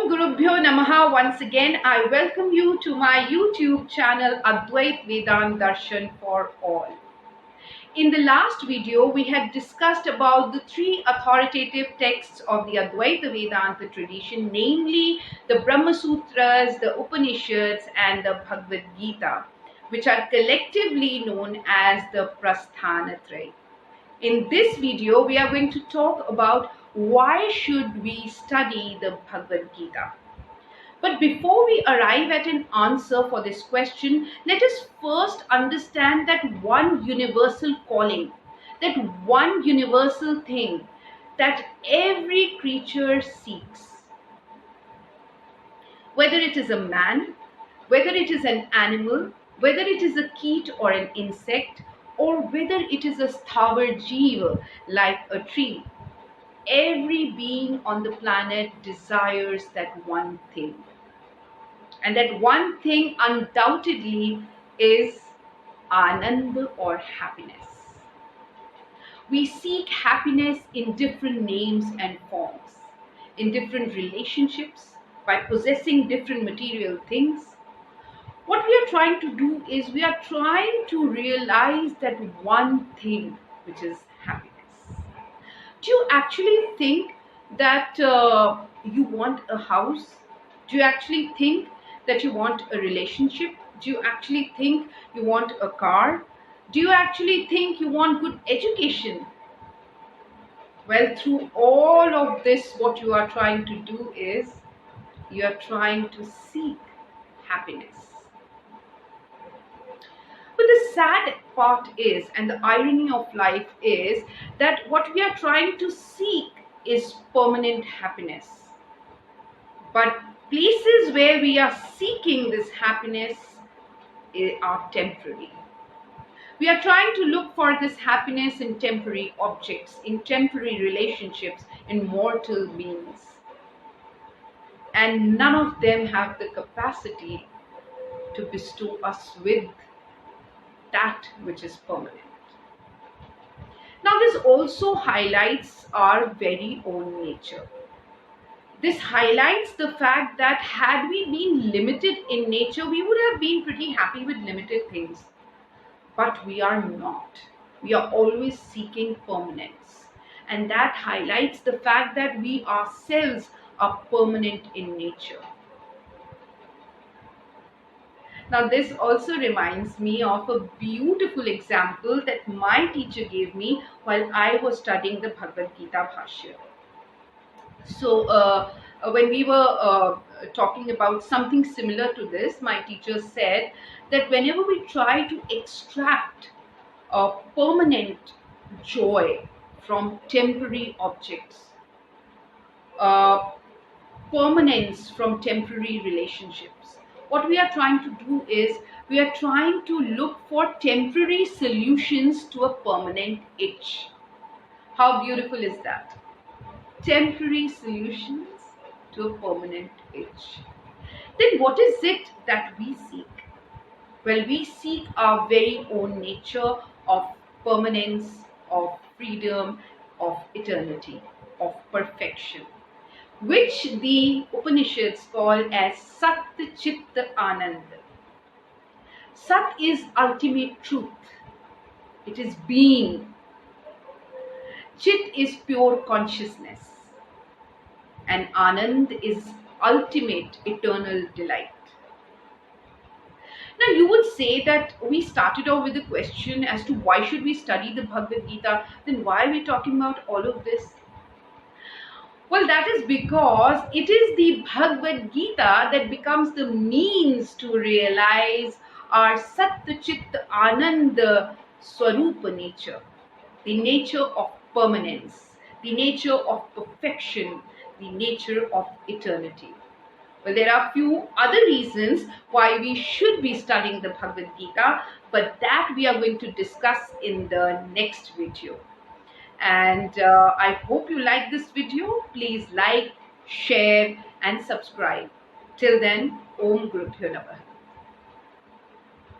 Om Gurubhyo Namaha. Once again, I welcome you to my YouTube channel Advait Vedant Darshan for All. In the last video, we had discussed about the three authoritative texts of the Advaita Vedanta tradition, namely the Brahma Sutras, the Upanishads, and the Bhagwad Gita, which are collectively known as the Prasthanatraya. In this video, we are going to talk about why should we study the Bhagwad Gita. But before we arrive at an answer for this question, let us first understand that one universal calling, that one universal thing that every creature seeks. Whether it is a man, whether it is an animal, whether it is a kit or an insect, or whether it is a sthavar jiva like a tree, every being on the planet desires that one thing. And that one thing undoubtedly is ananda or happiness. We seek happiness in different names and forms, in different relationships, by possessing different material things. What we are trying to do is we are trying to realize that one thing, which is happiness. Do you actually think that you want a house? Do you actually think that you want a relationship? Do you actually think you want a car? Do you actually think you want good education? Well, through all of this, what you are trying to do is you are trying to seek happiness. But the sad part is, and the irony of life is, that what we are trying to seek is permanent happiness. But places where we are seeking this happiness are temporary. We are trying to look for this happiness in temporary objects, in temporary relationships, in mortal beings. And none of them have the capacity to bestow us with that which is permanent. Now, this also highlights our very own nature. This highlights the fact that had we been limited in nature, we would have been pretty happy with limited things. But we are not. We are always seeking permanence. And that highlights the fact that we ourselves are permanent in nature. Now, this also reminds me of a beautiful example that my teacher gave me while I was studying the Bhagwad Gita Bhashya. So, when we were talking about something similar to this, my teacher said that whenever we try to extract a permanent joy from temporary objects, permanence from temporary relationships, what we are trying to do is we are trying to look for temporary solutions to a permanent itch. How beautiful is that? Temporary solutions to a permanent itch. Then what is it that we seek? Well, we seek our very own nature of permanence, of freedom, of eternity, of perfection, which the Upanishads call as Sat Chit Ananda. Sat is ultimate truth. It is being. Chit is pure consciousness. And Anand is ultimate eternal delight. Now, you would say that we started off with a question as to why should we study the Bhagwad Gita? Then why are we talking about all of this? Well, that is because it is the Bhagwad Gita that becomes the means to realize our Sat Chit Ananda Swarupa nature, the nature of permanence, the nature of perfection, the nature of eternity. Well, there are a few other reasons why we should be studying the Bhagwad Gita, but that we are going to discuss in the next video. And I hope you like this video. Please like, share and subscribe. Till then, Om Gurubhyo Namaha.